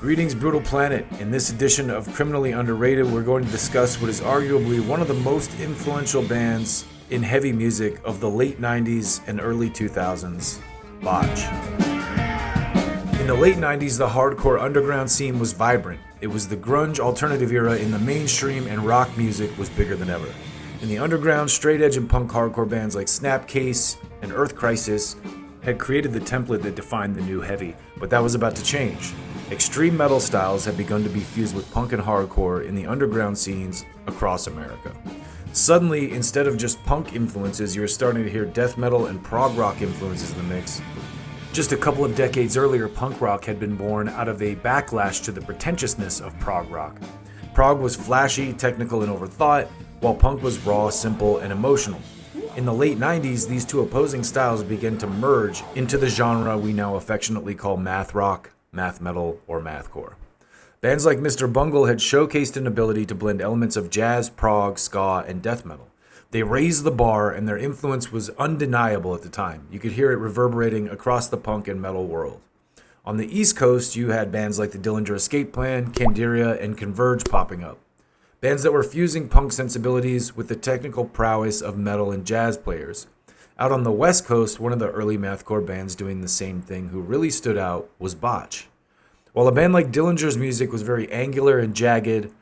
Greetings, Brutal Planet. In this edition of Criminally Underrated, we're going to discuss what is arguably one of the most influential bands in heavy music of the late 90s and early 2000s, Botch. In the late 90s, the hardcore underground scene was vibrant. It was the grunge alternative era in the mainstream, and rock music was bigger than ever. In the underground, straight edge and punk hardcore bands like Snapcase and Earth Crisis had created the template that defined the new heavy, but that was about to change. Extreme metal styles had begun to be fused with punk and hardcore in the underground scenes across America. Suddenly, instead of just punk influences, you were starting to hear death metal and prog rock influences in the mix. Just a couple of decades earlier, punk rock had been born out of a backlash to the pretentiousness of prog rock. Prog was flashy, technical, and overthought, while punk was raw, simple, and emotional. In the late 90s, these two opposing styles began to merge into the genre we now affectionately call math rock, math metal, or mathcore. Bands like Mr. Bungle had showcased an ability to blend elements of jazz, prog, ska, and death metal. They raised the bar, and their influence was undeniable at the time. You could hear it reverberating across the punk and metal world. On the East Coast, you had bands like the Dillinger Escape Plan, Candiria, and Converge popping up. Bands that were fusing punk sensibilities with the technical prowess of metal and jazz players. Out on the West Coast, one of the early mathcore bands doing the same thing who really stood out was Botch. While a band like Dillinger's music was very angular and jagged,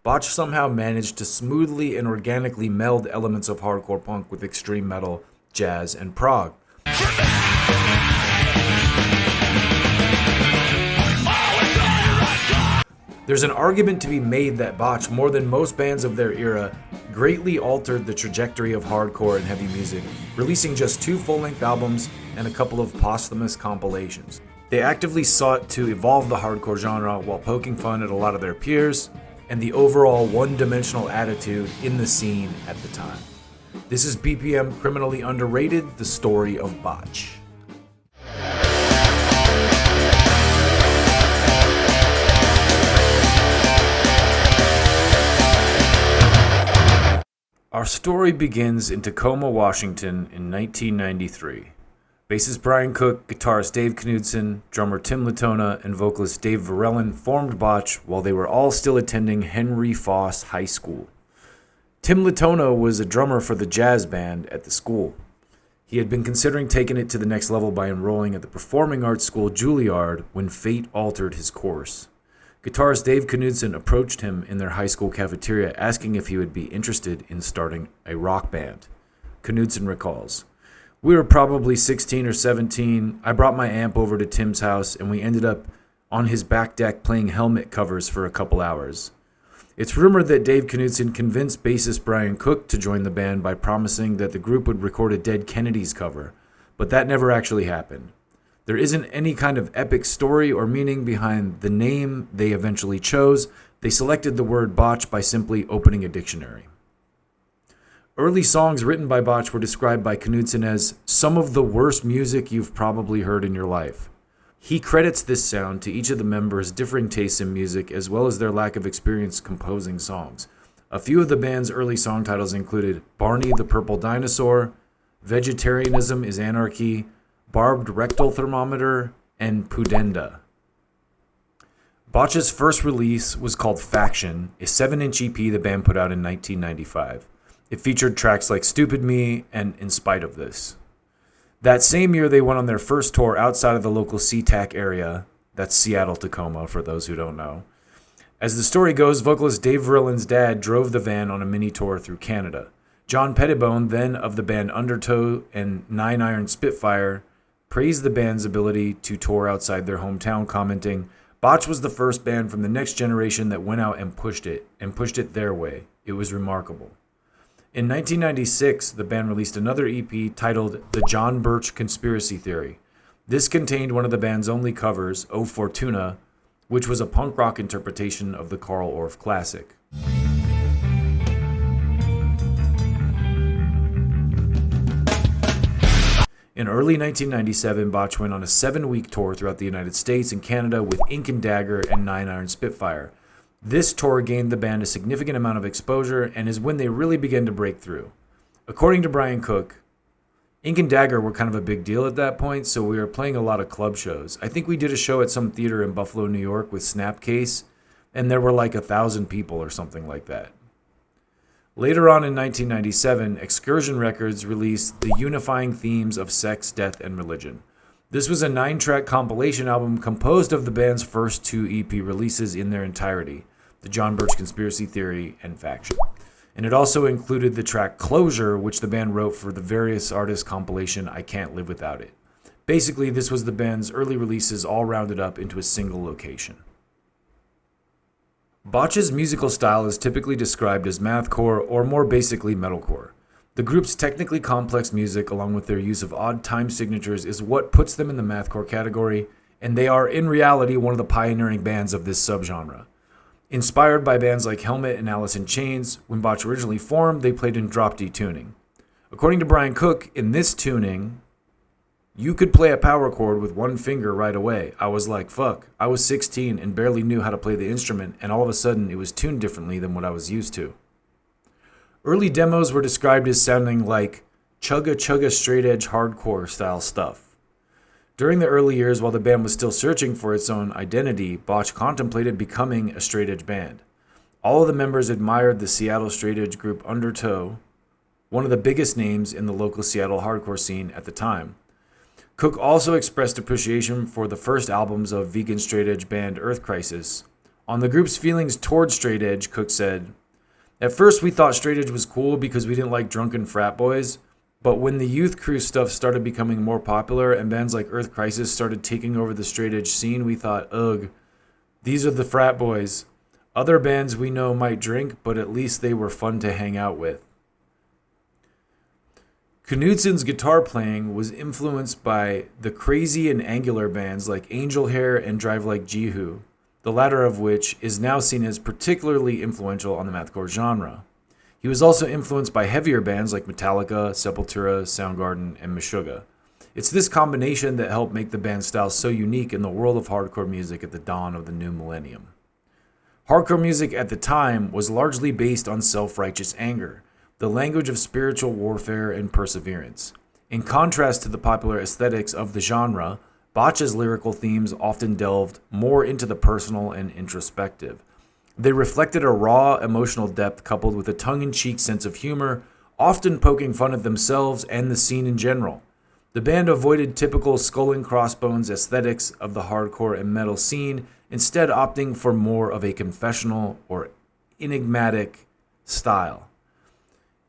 Botch somehow managed to smoothly and organically meld elements of hardcore punk with extreme metal, jazz, and prog. There's an argument to be made that Botch, more than most bands of their era, greatly altered the trajectory of hardcore and heavy music, releasing just 2 full-length albums and a couple of posthumous compilations. They actively sought to evolve the hardcore genre while poking fun at a lot of their peers and the overall one-dimensional attitude in the scene at the time. This is BPM Criminally Underrated, the story of Botch. Our story begins in Tacoma, Washington in 1993. Bassist Brian Cook, guitarist Dave Knudsen, drummer Tim Latona, and vocalist Dave Verellen formed Botch while they were all still attending Henry Foss High School. Tim Latona was a drummer for the jazz band at the school. He had been considering taking it to the next level by enrolling at the performing arts school Juilliard when fate altered his course. Guitarist Dave Knudsen approached him in their high school cafeteria asking if he would be interested in starting a rock band. Knudsen recalls, "We were probably 16 or 17. I brought my amp over to Tim's house and we ended up on his back deck playing Helmet covers for a couple hours. It's rumored that Dave Knudsen convinced bassist Brian Cook to join the band by promising that the group would record a Dead Kennedys cover, but that never actually happened. There isn't any kind of epic story or meaning behind the name they eventually chose. They selected the word Botch by simply opening a dictionary." Early songs written by Botch were described by Knudsen as some of the worst music you've probably heard in your life. He credits this sound to each of the members' differing tastes in music as well as their lack of experience composing songs. A few of the band's early song titles included Barney the Purple Dinosaur, Vegetarianism is Anarchy, Barbed Rectal Thermometer, and Pudenda. Botch's first release was called Faction, a 7-inch EP the band put out in 1995. It featured tracks like Stupid Me and In Spite of This. That same year, they went on their first tour outside of the local SeaTac area. That's Seattle, Tacoma, for those who don't know. As the story goes, vocalist Dave Verellen's dad drove the van on a mini tour through Canada. John Pettibone, then of the band Undertow and Nine Iron Spitfire, praised the band's ability to tour outside their hometown, commenting, "Botch was the first band from the next generation that went out and pushed it their way. It was remarkable." In 1996, the band released another EP titled The John Birch Conspiracy Theory. This contained one of the band's only covers, O Fortuna, which was a punk rock interpretation of the Carl Orff classic. In early 1997, Botch went on a 7-week tour throughout the United States and Canada with Ink and Dagger and Nine Iron Spitfire. This tour gained the band a significant amount of exposure and is when they really began to break through. According to Brian Cook, Ink and Dagger were kind of a big deal at that point, so we were playing a lot of club shows. I think we did a show at some theater in Buffalo, New York with Snapcase, and there were like 1,000 people or something like that. Later on in 1997, Excursion Records released The Unifying Themes of Sex, Death, and Religion. This was a 9-track compilation album composed of the band's first 2 EP releases in their entirety, The John Birch Conspiracy Theory and Faction. And it also included the track Closure, which the band wrote for the various artists compilation I Can't Live Without It. Basically, this was the band's early releases all rounded up into a single location. Botch's musical style is typically described as mathcore or more basically metalcore. The group's technically complex music, along with their use of odd time signatures, is what puts them in the mathcore category, and they are in reality one of the pioneering bands of this subgenre. Inspired by bands like Helmet and Alice in Chains, when Botch originally formed, they played in drop D tuning. According to Brian Cook, in this tuning, you could play a power chord with one finger right away. I was like, fuck. I was 16 and barely knew how to play the instrument, and all of a sudden it was tuned differently than what I was used to. Early demos were described as sounding like chugga straight edge hardcore style stuff. During the early years, while the band was still searching for its own identity, Botch contemplated becoming a straight edge band. All of the members admired the Seattle straight edge group Undertow, one of the biggest names in the local Seattle hardcore scene at the time. Cook also expressed appreciation for the first albums of vegan straight edge band Earth Crisis. On the group's feelings towards straight edge, Cook said, "At first we thought straight edge was cool because we didn't like drunken frat boys. But when the youth crew stuff started becoming more popular and bands like Earth Crisis started taking over the straight edge scene, we thought, ugh, these are the frat boys. Other bands we know might drink, but at least they were fun to hang out with." Knudsen's guitar playing was influenced by the crazy and angular bands like Angel Hair and Drive Like Jehu, the latter of which is now seen as particularly influential on the mathcore genre. He was also influenced by heavier bands like Metallica, Sepultura, Soundgarden, and Meshuggah. It's this combination that helped make the band's style so unique in the world of hardcore music at the dawn of the new millennium. Hardcore music at the time was largely based on self-righteous anger, the language of spiritual warfare and perseverance. In contrast to the popular aesthetics of the genre, Botch's lyrical themes often delved more into the personal and introspective. They reflected a raw emotional depth coupled with a tongue-in-cheek sense of humor, often poking fun at themselves and the scene in general. The band avoided typical skull and crossbones aesthetics of the hardcore and metal scene, instead opting for more of a confessional or enigmatic style.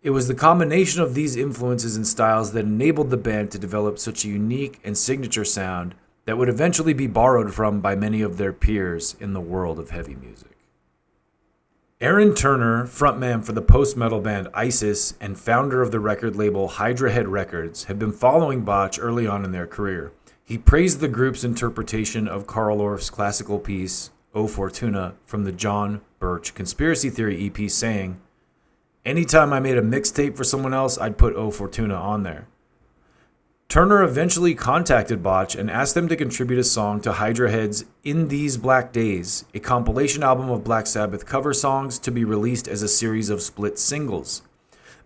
It was the combination of these influences and styles that enabled the band to develop such a unique and signature sound that would eventually be borrowed from by many of their peers in the world of heavy music. Aaron Turner, frontman for the post-metal band ISIS and founder of the record label Hydra Head Records, had been following Botch early on in their career. He praised the group's interpretation of Karl Orff's classical piece, O Fortuna, from the John Birch Conspiracy Theory EP, saying, "Anytime I made a mixtape for someone else, I'd put O Fortuna on there." Turner eventually contacted Botch and asked them to contribute a song to Hydra Head's In These Black Days, a compilation album of Black Sabbath cover songs to be released as a series of split singles.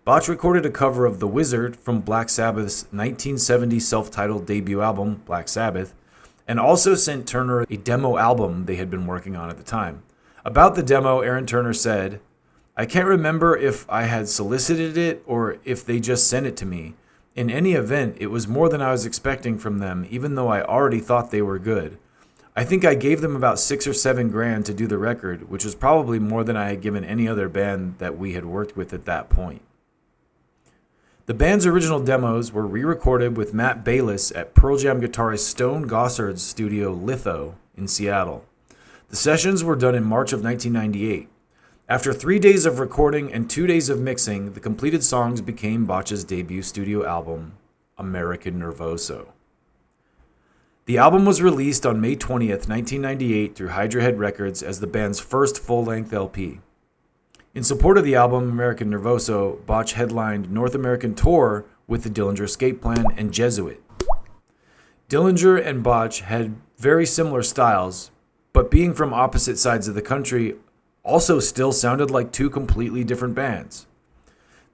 Botch recorded a cover of The Wizard from Black Sabbath's 1970 self-titled debut album, Black Sabbath, and also sent Turner a demo album they had been working on at the time. About the demo, Aaron Turner said, "I can't remember if I had solicited it or if they just sent it to me. In any event, it was more than I was expecting from them, even though I already thought they were good. I think I gave them about $6 or $7 grand to do the record, which was probably more than I had given any other band that we had worked with at that point." The band's original demos were re-recorded with Matt Bayliss at Pearl Jam guitarist Stone Gossard's studio Litho in Seattle. The sessions were done in March of 1998. After 3 days of recording and 2 days of mixing, the completed songs became Botch's debut studio album, American Nervoso. The album was released on May 20th, 1998 through Hydra Head Records as the band's first full-length LP. In support of the album, American Nervoso, Botch headlined North American tour with the Dillinger Escape Plan and Jesuit. Dillinger and Botch had very similar styles, but being from opposite sides of the country, also still sounded like two completely different bands.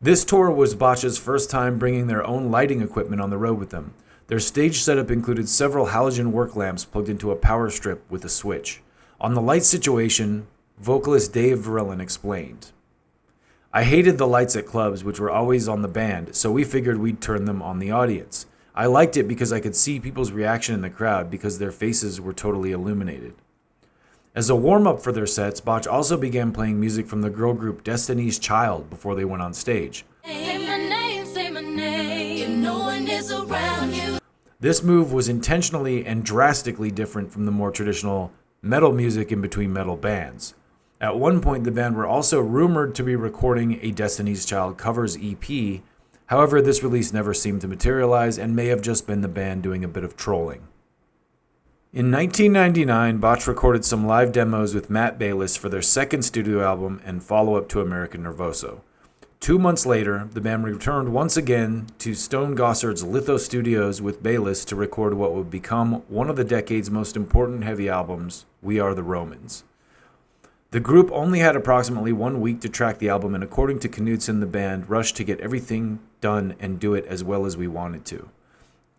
This tour was Botch's first time bringing their own lighting equipment on the road with them. Their stage setup included several halogen work lamps plugged into a power strip with a switch. On the light situation, vocalist Dave Verellen explained, "I hated the lights at clubs, which were always on the band, so we figured we'd turn them on the audience. I liked it because I could see people's reaction in the crowd because their faces were totally illuminated." As a warm-up for their sets, Botch also began playing music from the girl group Destiny's Child before they went on stage. Say my name, no one is around you. This move was intentionally and drastically different from the more traditional metal music in between metal bands. At one point, the band were also rumored to be recording a Destiny's Child covers EP. However, this release never seemed to materialize and may have just been the band doing a bit of trolling. In 1999, Botch recorded some live demos with Matt Bayliss for their second studio album and follow-up to American Nervoso. 2 months later, the band returned once again to Stone Gossard's Litho Studios with Bayliss to record what would become one of the decade's most important heavy albums, We Are the Romans. The group only had approximately 1 week to track the album, and according to Knudsen, the band rushed to get everything done and do it as well as we wanted to.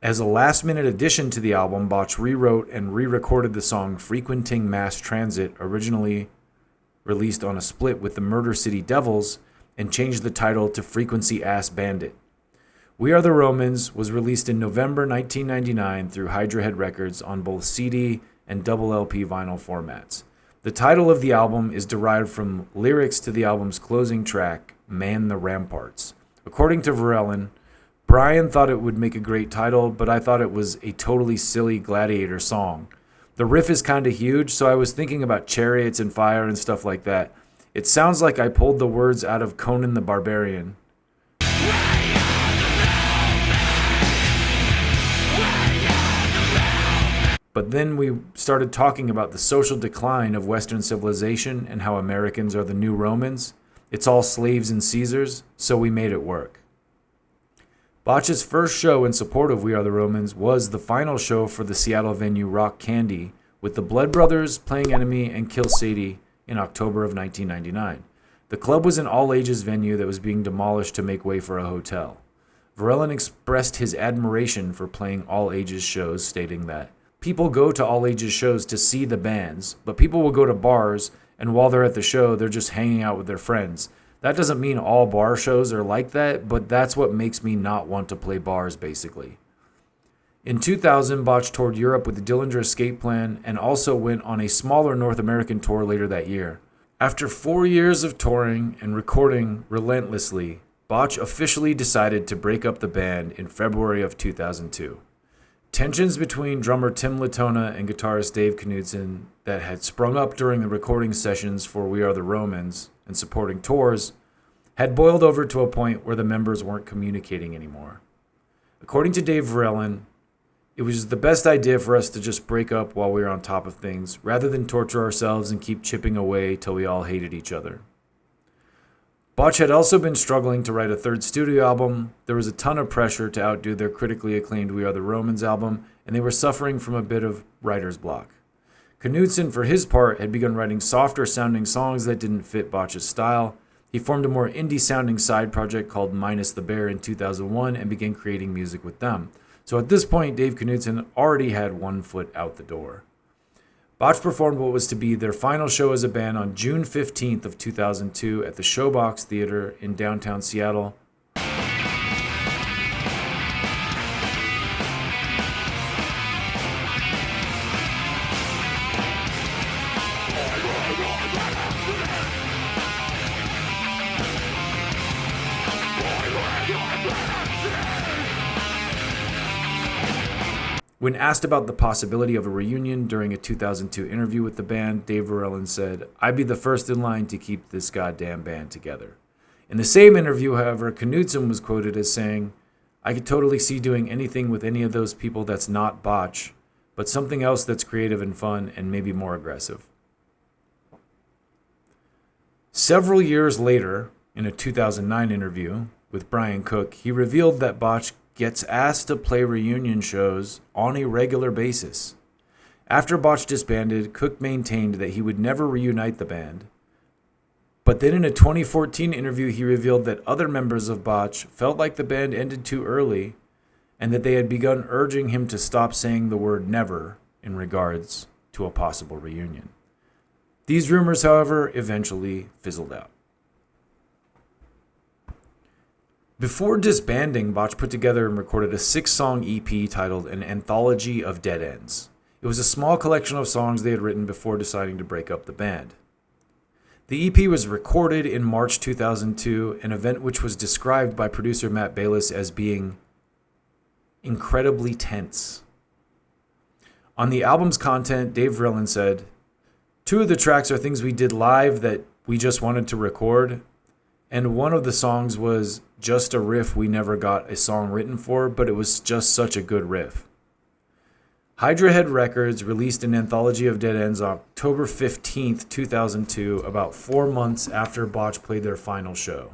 As a last-minute addition to the album, Botch rewrote and re-recorded the song Frequenting Mass Transit, originally released on a split with the Murder City Devils, and changed the title to Frequency Ass Bandit. We Are the Romans was released in November 1999 through Hydra Head Records on both CD and double LP vinyl formats. The title of the album is derived from lyrics to the album's closing track, Man the Ramparts. According to Verellen, "Brian thought it would make a great title, but I thought it was a totally silly gladiator song. The riff is kinda huge, so I was thinking about chariots and fire and stuff like that. It sounds like I pulled the words out of Conan the Barbarian." But then we started talking about the social decline of Western civilization and how Americans are the new Romans. It's all slaves and Caesars, so we made it work. Botch's first show in support of We Are the Romans was the final show for the Seattle venue Rock Candy, with the Blood Brothers playing Enemy and Kill Sadie in October of 1999. The club was an all-ages venue that was being demolished to make way for a hotel. Verellen expressed his admiration for playing all-ages shows, stating that, "People go to all-ages shows to see the bands, but people will go to bars, and while they're at the show, they're just hanging out with their friends. That doesn't mean all bar shows are like that, but that's what makes me not want to play bars, basically." In 2000, Botch toured Europe with the Dillinger Escape Plan and also went on a smaller North American tour later that year. After 4 years of touring and recording relentlessly, Botch officially decided to break up the band in February of 2002. Tensions between drummer Tim Latona and guitarist Dave Knudsen that had sprung up during the recording sessions for We Are the Romans and supporting tours had boiled over to a point where the members weren't communicating anymore. According to Dave Verellen, "It was the best idea for us to just break up while we were on top of things, rather than torture ourselves and keep chipping away till we all hated each other." Botch had also been struggling to write a third studio album. There was a ton of pressure to outdo their critically acclaimed We Are the Romans album, and they were suffering from a bit of writer's block. Knudsen, for his part, had begun writing softer-sounding songs that didn't fit Botch's style. He formed a more indie-sounding side project called Minus the Bear in 2001 and began creating music with them. So at this point, Dave Knudsen already had 1 foot out the door. Botch performed what was to be their final show as a band on June 15th of 2002 at the Showbox Theater in downtown Seattle. When asked about the possibility of a reunion during a 2002 interview with the band, Dave Verellen said, "I'd be the first in line to keep this goddamn band together." In the same interview, however, Knudsen was quoted as saying, "I could totally see doing anything with any of those people that's not Botch, but something else that's creative and fun and maybe more aggressive." Several years later, in a 2009 interview with Brian Cook, he revealed that Botch gets asked to play reunion shows on a regular basis. After Botch disbanded, Cook maintained that he would never reunite the band, But then in a 2014 interview, he revealed that other members of Botch felt like the band ended too early and that they had begun urging him to stop saying the word never in regards to a possible reunion. These rumors, however, eventually fizzled out. Before disbanding, Botch put together and recorded a 6-song EP titled An Anthology of Dead Ends. It was a small collection of songs they had written before deciding to break up the band. The EP was recorded in March 2002, an event which was described by producer Matt Bayliss as being incredibly tense. On the album's content, Dave Vreeland said, "2 of the tracks are things we did live that we just wanted to record, and one of the songs was just a riff we never got a song written for, but it was just such a good riff." Hydra Head Records released an anthology of Dead Ends on October 15th, 2002, about 4 months after Botch played their final show.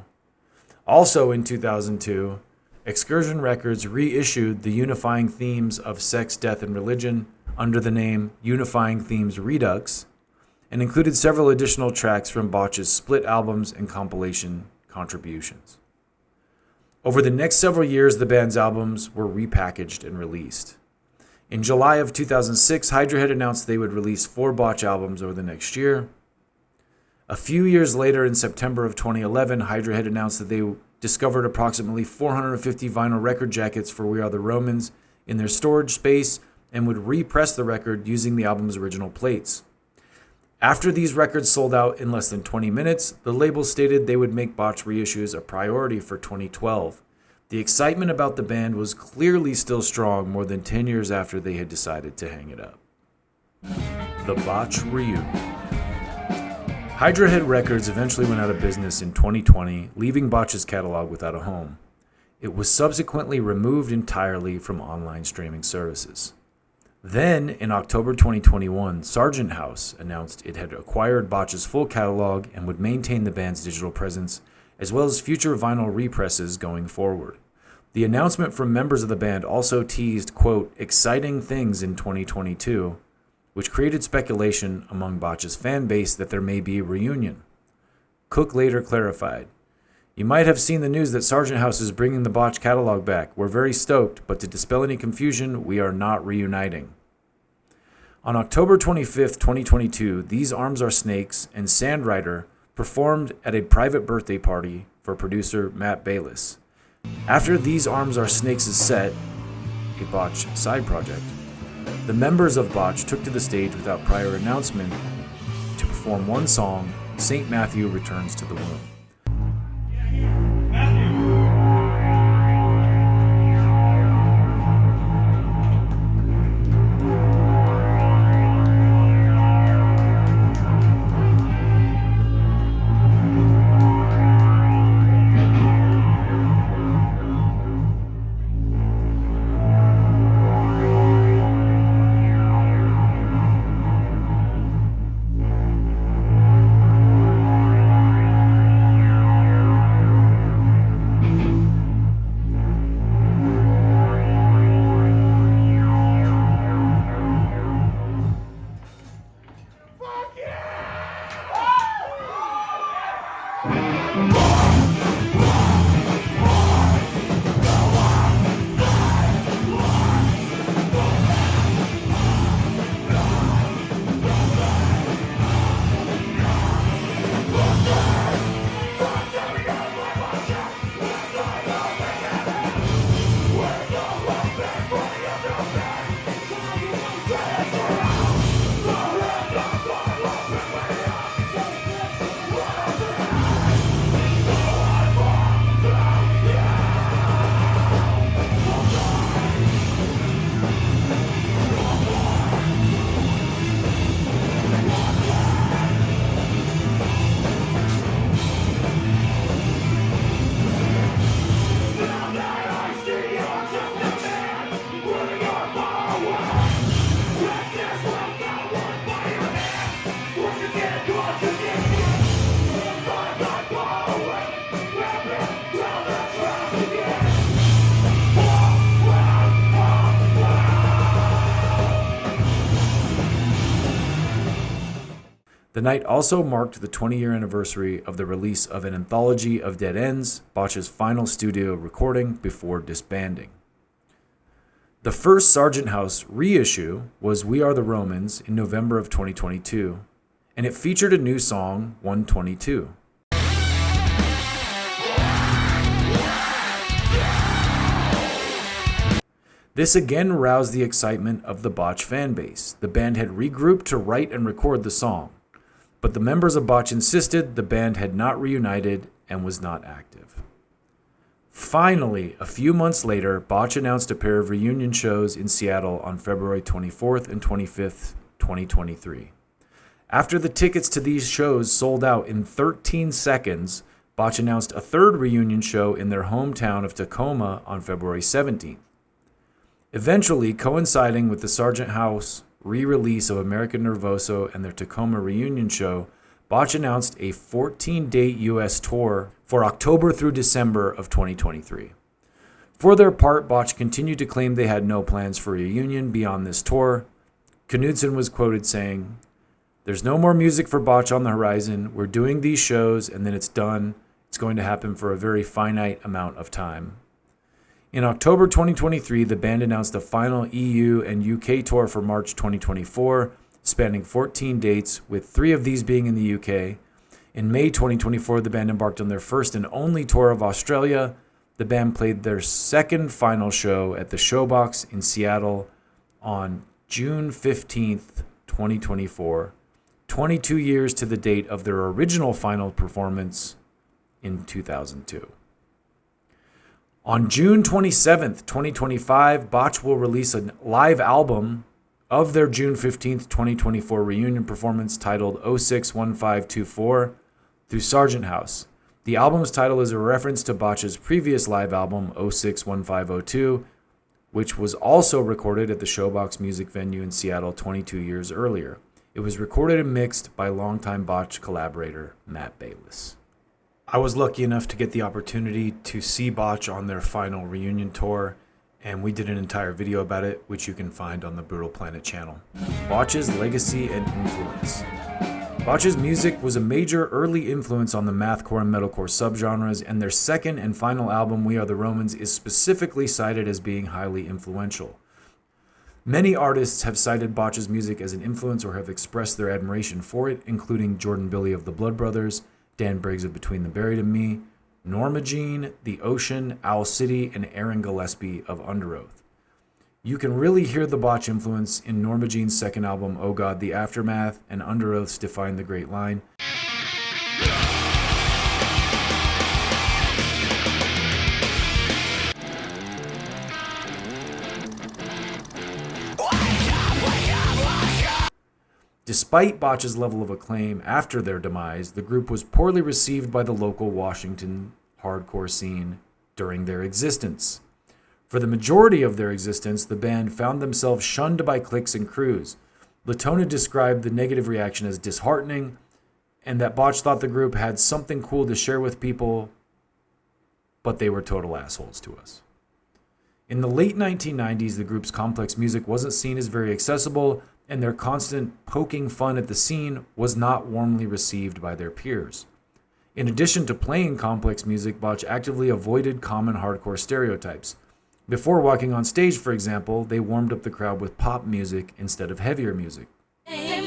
Also in 2002, Excursion Records reissued the Unifying Themes of Sex, Death, and Religion under the name Unifying Themes Redux, and included several additional tracks from Botch's split albums and compilation contributions. Over the next several years, the band's albums were repackaged and released. In July of 2006, Hydra Head announced they would release 4 Botch albums over the next year. A few years later, in September of 2011, Hydra Head announced that they discovered approximately 450 vinyl record jackets for We Are the Romans in their storage space and would repress the record using the album's original plates. After these records sold out in less than 20 minutes, the label stated they would make Botch reissues a priority for 2012. The excitement about the band was clearly still strong more than 10 years after they had decided to hang it up. The Botch Reunion. Hydra Head Records eventually went out of business in 2020, leaving Botch's catalog without a home. It was subsequently removed entirely from online streaming services. Then, in October 2021, Sargent House announced it had acquired Botch's full catalog and would maintain the band's digital presence, as well as future vinyl represses going forward. The announcement from members of the band also teased, quote, exciting things in 2022, which created speculation among Botch's fan base that there may be a reunion. Cook later clarified, "You might have seen the news that Sargent House is bringing the Botch catalog back. We're very stoked, but to dispel any confusion, we are not reuniting." On October 25th, 2022, These Arms Are Snakes and Sandrider performed at a private birthday party for producer Matt Bayliss. After These Arms Are Snakes' set, a Botch side project, the members of Botch took to the stage without prior announcement to perform one song, St. Matthew Returns to the Womb. The night also marked the 20-year anniversary of the release of an anthology of dead ends, Botch's final studio recording before disbanding. The first Sargent House reissue was We Are the Romans in November of 2022, and it featured a new song, 122. This again roused the excitement of the Botch fan base. The band had regrouped to write and record the song, but the members of Botch insisted the band had not reunited and was not active. Finally, a few months later, Botch announced a pair of reunion shows in Seattle on February 24th and 25th, 2023. After the tickets to these shows sold out in 13 seconds, Botch announced a third reunion show in their hometown of Tacoma on February 17th. Eventually, coinciding with the Sargent House re-release of American Nervoso and their Tacoma reunion show, Botch announced a 14-date U.S. tour for October through December of 2023. For their part, Botch continued to claim they had no plans for a reunion beyond this tour. Knudsen was quoted saying, "There's no more music for Botch on the horizon. We're doing these shows and then it's done. It's going to happen for a very finite amount of time." In October 2023, the band announced a final EU and UK tour for March 2024, spanning 14 dates, with 3 of these being in the UK. In May 2024, the band embarked on their first and only tour of Australia. The band played their second final show at the Showbox in Seattle on June 15th, 2024, 22 years to the date of their original final performance in 2002. On June 27th, 2025, Botch will release a live album of their June 15th, 2024 reunion performance titled 061524 through Sargent House. The album's title is a reference to Botch's previous live album, 061502, which was also recorded at the Showbox Music Venue in Seattle 22 years earlier. It was recorded and mixed by longtime Botch collaborator Matt Bayliss. I was lucky enough to get the opportunity to see Botch on their final reunion tour, and we did an entire video about it, which you can find on the Brutal Planet channel. Botch's legacy and influence. Botch's music was a major early influence on the mathcore and metalcore subgenres, and their second and final album, We Are the Romans, is specifically cited as being highly influential. Many artists have cited Botch's music as an influence or have expressed their admiration for it, including Jordan Billy of the Blood Brothers, Dan Briggs of Between the Buried and Me, Norma Jean, The Ocean, Owl City, and Aaron Gillespie of Underoath. You can really hear the Botch influence in Norma Jean's second album, Oh God, The Aftermath, and Underoath's Define the Great Line. Despite Botch's level of acclaim after their demise, the group was poorly received by the local Washington hardcore scene during their existence. For the majority of their existence, the band found themselves shunned by cliques and crews. Latona described the negative reaction as disheartening, and that Botch thought the group had something cool to share with people, but they were total assholes to us. In the late 1990s, the group's complex music wasn't seen as very accessible, and their constant poking fun at the scene was not warmly received by their peers. In addition to playing complex music, Botch actively avoided common hardcore stereotypes. Before walking on stage, for example, they warmed up the crowd with pop music instead of heavier music. Say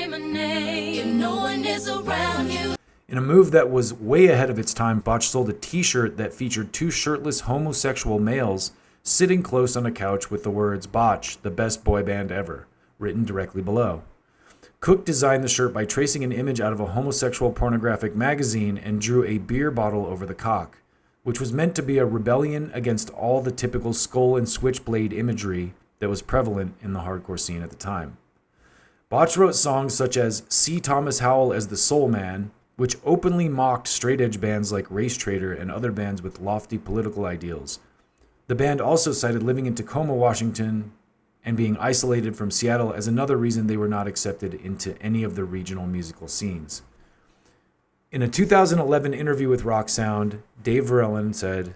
my name, if no one is around you. In a move that was way ahead of its time, Botch sold a t-shirt that featured 2 shirtless homosexual males sitting close on a couch with the words, "Botch, the best boy band ever," written directly below. Cook designed the shirt by tracing an image out of a homosexual pornographic magazine and drew a beer bottle over the cock, which was meant to be a rebellion against all the typical skull and switchblade imagery that was prevalent in the hardcore scene at the time. Botch wrote songs such as See Thomas Howell as the Soul Man, which openly mocked straight-edge bands like Race Trader and other bands with lofty political ideals. The band also cited living in Tacoma, Washington, and being isolated from Seattle as another reason they were not accepted into any of the regional musical scenes. In a 2011 interview with Rock Sound, Dave Verellen said,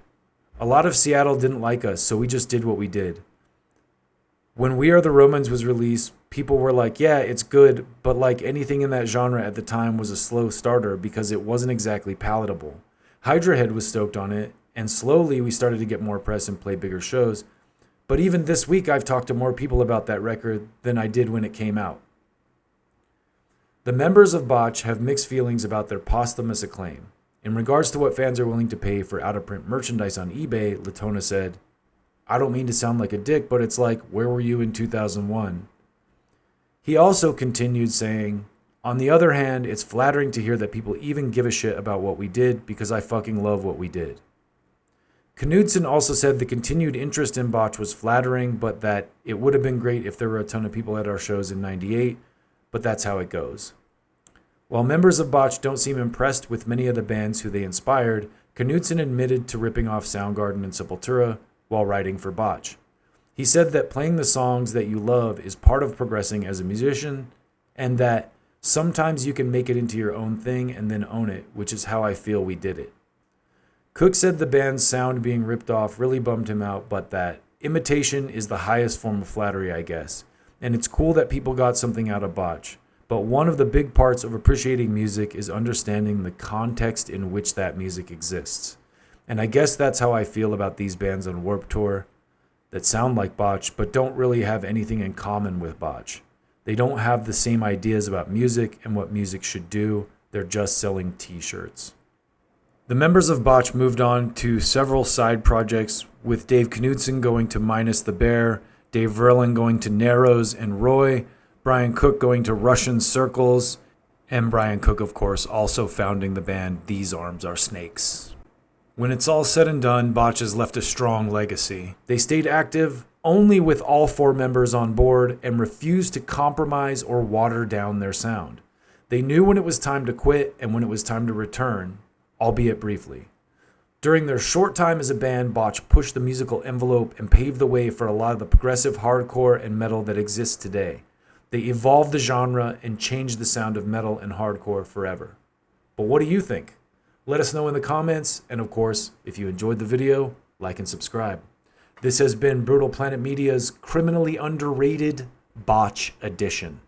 "A lot of Seattle didn't like us, so we just did what we did. When We Are the Romans was released, people were like, yeah, it's good, but like anything in that genre at the time was a slow starter because it wasn't exactly palatable. Hydra Head was stoked on it, and slowly we started to get more press and play bigger shows. But even this week, I've talked to more people about that record than I did when it came out. The members of Botch have mixed feelings about their posthumous acclaim. In regards to what fans are willing to pay for out-of-print merchandise on eBay, Latona said, I don't mean to sound like a dick, but it's like, where were you in 2001? He also continued saying, on the other hand, it's flattering to hear that people even give a shit about what we did because I fucking love what we did. Knudsen also said the continued interest in Botch was flattering, but that it would have been great if there were a ton of people at our shows in '98, but that's how it goes. While members of Botch don't seem impressed with many of the bands who they inspired, Knudsen admitted to ripping off Soundgarden and Sepultura while writing for Botch. He said that playing the songs that you love is part of progressing as a musician, and that sometimes you can make it into your own thing and then own it, which is how I feel we did it. Cook said the band's sound being ripped off really bummed him out, but that imitation is the highest form of flattery, I guess. And it's cool that people got something out of Botch. But one of the big parts of appreciating music is understanding the context in which that music exists. And I guess that's how I feel about these bands on Warped Tour that sound like Botch, but don't really have anything in common with Botch. They don't have the same ideas about music and what music should do. They're just selling t-shirts. The members of Botch moved on to several side projects, with Dave Knudsen going to Minus the Bear, Dave Verlin going to Narrows and Roy, Brian Cook going to Russian Circles, and Brian Cook, of course, also founding the band These Arms Are Snakes. When it's all said and done, Botch has left a strong legacy. They stayed active only with all four members on board and refused to compromise or water down their sound. They knew when it was time to quit and when it was time to return, albeit briefly. During their short time as a band, Botch pushed the musical envelope and paved the way for a lot of the progressive hardcore and metal that exists today. They evolved the genre and changed the sound of metal and hardcore forever. But what do you think? Let us know in the comments, and of course, if you enjoyed the video, like and subscribe. This has been Brutal Planet Media's Criminally Underrated Botch Edition.